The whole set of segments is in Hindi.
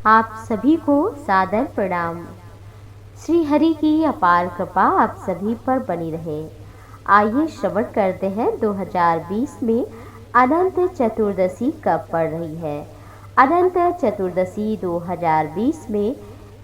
आप सभी को सादर प्रणाम। श्री हरि की अपार कृपा आप सभी पर बनी रहे। आइए श्रवण करते हैं 2020 में अनंत चतुर्दशी कब पड़ रही है। अनंत चतुर्दशी 2020 में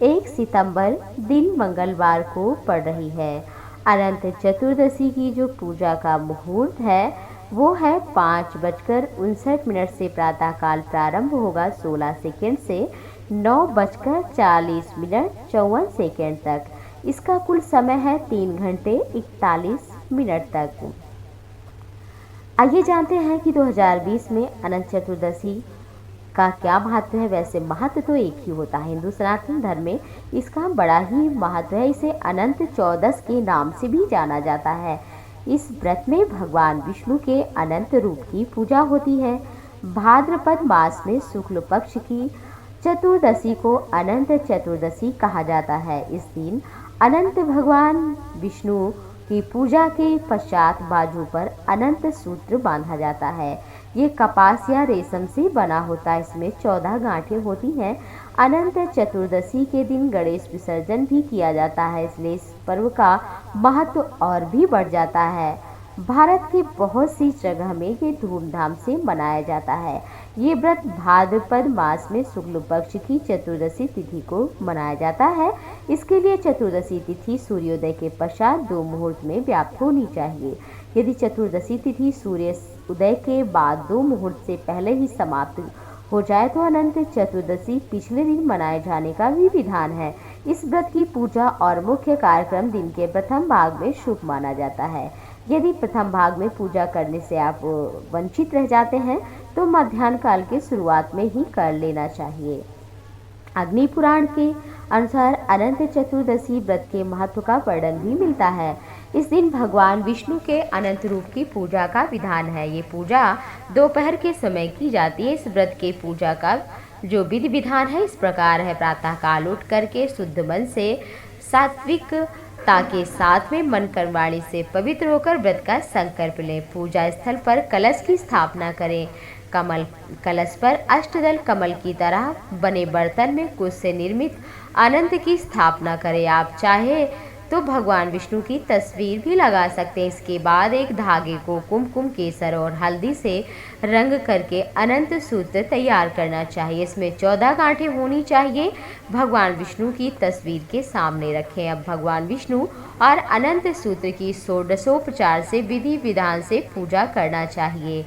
1 सितंबर दिन मंगलवार को पड़ रही है। अनंत चतुर्दशी की जो पूजा का मुहूर्त है वो है 5:59 से प्रातःकाल प्रारंभ होगा 16 सेकेंड से 9:40 तक। इसका कुल समय है 3 घंटे 41 मिनट तक। आइए जानते हैं कि 2020 में अनंत चतुर्दशी का क्या महत्व है। वैसे महत्व तो एक ही होता है, हिंदू सनातन धर्म में इसका बड़ा ही महत्व है। इसे अनंत चौदस के नाम से भी जाना जाता है। इस व्रत में भगवान विष्णु के अनंत रूप की पूजा होती है। भाद्रपद मास में शुक्ल पक्ष की चतुर्दशी को अनंत चतुर्दशी कहा जाता है। इस दिन अनंत भगवान विष्णु की पूजा के पश्चात बाजू पर अनंत सूत्र बांधा जाता है। ये कपास या रेशम से बना होता है। इसमें 14 गांठें होती हैं। अनंत चतुर्दशी के दिन गणेश विसर्जन भी किया जाता है, इसलिए इस पर्व का महत्व और भी बढ़ जाता है। भारत के बहुत सी जगह में ये धूमधाम से मनाया जाता है। ये व्रत भाद्रपद मास में शुक्ल पक्ष की चतुर्दशी तिथि को मनाया जाता है। इसके लिए चतुर्दशी तिथि सूर्योदय के पश्चात 2 मुहूर्त में व्याप्त होनी चाहिए। यदि चतुर्दशी तिथि सूर्य उदय के बाद 2 मुहूर्त से पहले ही समाप्त हो जाए तो अनंत चतुर्दशी पिछले दिन मनाए जाने का भी विधान है। इस व्रत की पूजा और मुख्य कार्यक्रम दिन के प्रथम भाग में शुभ माना जाता है। यदि प्रथम भाग में पूजा करने से आप वंचित रह जाते हैं तो मध्याह्न काल के शुरुआत में ही कर लेना चाहिए। अग्नि पुराण के अनुसार अनंत चतुर्दशी व्रत के महत्व का वर्णन भी मिलता है। इस दिन भगवान विष्णु के अनंत रूप की पूजा का विधान है। ये पूजा दोपहर के समय की जाती है। इस व्रत के पूजा का जो विधि विधान है इस प्रकार है। प्रातःकाल उठ करके शुद्ध मन से सात्विकता के साथ में मन कर्मवाणी से पवित्र होकर व्रत का संकल्प लें। पूजा स्थल पर कलश की स्थापना करें। कमल कलश पर अष्टदल कमल की तरह बने बर्तन में कुश से निर्मित अनंत की स्थापना करें। आप चाहे तो भगवान विष्णु की तस्वीर भी लगा सकते हैं। इसके बाद एक धागे को कुमकुम, केसर और हल्दी से रंग करके अनंत सूत्र तैयार करना चाहिए। इसमें 14 गांठें होनी चाहिए। भगवान विष्णु की तस्वीर के सामने रखें। अब भगवान विष्णु और अनंत सूत्र की षोडशोपचार से विधि विधान से पूजा करना चाहिए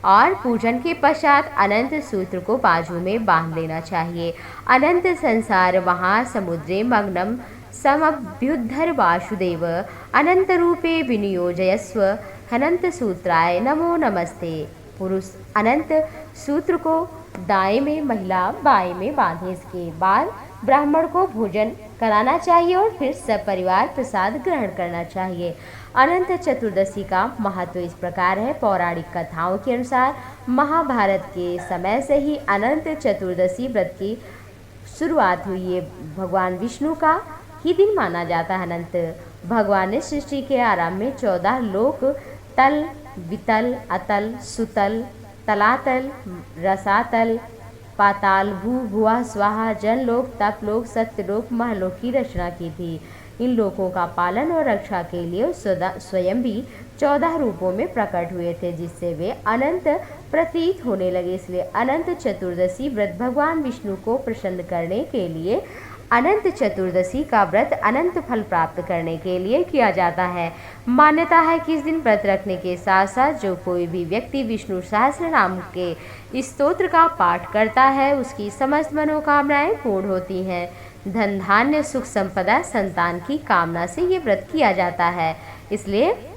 और पूजन के पश्चात अनंत सूत्र को बाजू में बांध लेना चाहिए। अनंत संसार महासमुद्रे मग्नम समभ्युद्धर वासुदेव अनंत रूपे विनियोजयस्व अनंत सूत्राय नमो नमस्ते। पुरुष अनंत सूत्र को दाएं में, महिला बाएं में बांधे। इसके बाद ब्राह्मण को भोजन कराना चाहिए और फिर सब परिवार प्रसाद ग्रहण करना चाहिए। अनंत चतुर्दशी का महत्व इस प्रकार है। पौराणिक कथाओं के अनुसार महाभारत के समय से ही अनंत चतुर्दशी व्रत की शुरुआत हुई है। भगवान विष्णु का ही दिन माना जाता है। अनंत भगवान ने सृष्टि के आरंभ में 14 लोक तल, वितल, अतल, सुतल, तलातल, रसातल, पाताल, भू, भुआ, स्वाहा, जनलोक, तपलोक, सत्यलोक, महलोक की रचना की थी। इन लोकों का पालन और रक्षा के लिए स्वयं भी 14 रूपों में प्रकट हुए थे, जिससे वे अनंत प्रतीत होने लगे। इसलिए अनंत चतुर्दशी व्रत भगवान विष्णु को प्रसन्न करने के लिए अनंत चतुर्दशी का व्रत अनंत फल प्राप्त करने के लिए किया जाता है। मान्यता है कि इस दिन व्रत रखने के साथ साथ जो कोई भी व्यक्ति विष्णु सहस्त्र नाम के इस स्तोत्र का पाठ करता है उसकी समस्त मनोकामनाएं पूर्ण होती हैं। धन धान्य सुख संपदा संतान की कामना से ये व्रत किया जाता है, इसलिए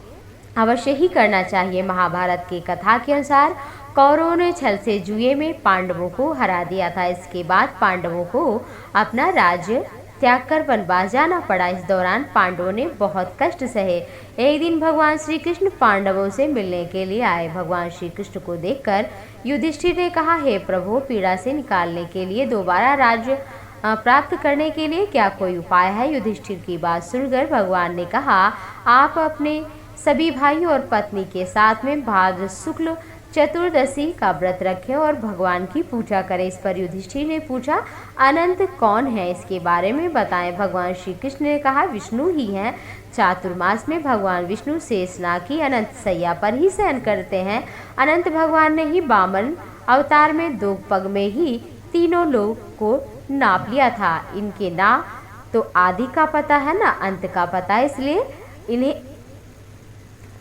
अवश्य ही करना चाहिए। महाभारत की कथा के अनुसार कौरवों ने छल से जुए में पांडवों को हरा दिया था। इसके बाद पांडवों को अपना राज्य त्याग कर वनवास जाना पड़ा। इस दौरान पांडवों ने बहुत कष्ट सहे। एक दिन भगवान श्री कृष्ण पांडवों से मिलने के लिए आए। भगवान श्री कृष्ण को देखकर युधिष्ठिर ने कहा, हे प्रभु, पीड़ा से निकालने के लिए दोबारा राज्य प्राप्त करने के लिए क्या कोई उपाय है? युधिष्ठिर की बात सुनकर भगवान ने कहा, आप अपने सभी भाई और पत्नी के साथ में भाद्र शुक्ल चतुर्दशी का व्रत रखें और भगवान की पूजा करें। इस पर युधिष्ठिर ने पूछा, अनंत कौन है, इसके बारे में बताएं। भगवान श्री कृष्ण ने कहा, विष्णु ही हैं। चातुर्मास में भगवान विष्णु शेषनाग की अनंत सैया पर ही शयन करते हैं। अनंत भगवान ने ही वामन अवतार में 2 पग में ही तीनों लोग को नाप लिया था। इनके ना तो आदि का पता है ना अंत का पता है, इसलिए इन्हें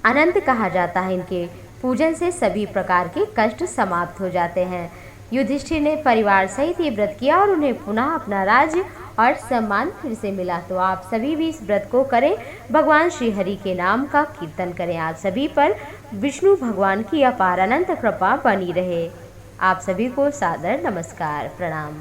अनंत कहा जाता है। इनके पूजन से सभी प्रकार के कष्ट समाप्त हो जाते हैं। युधिष्ठिर ने परिवार सहित ये व्रत किया और उन्हें पुनः अपना राज्य और सम्मान फिर से मिला। तो आप सभी भी इस व्रत को करें, भगवान श्री हरि के नाम का कीर्तन करें। आप सभी पर विष्णु भगवान की अपार अनंत कृपा बनी रहे। आप सभी को सादर नमस्कार, प्रणाम।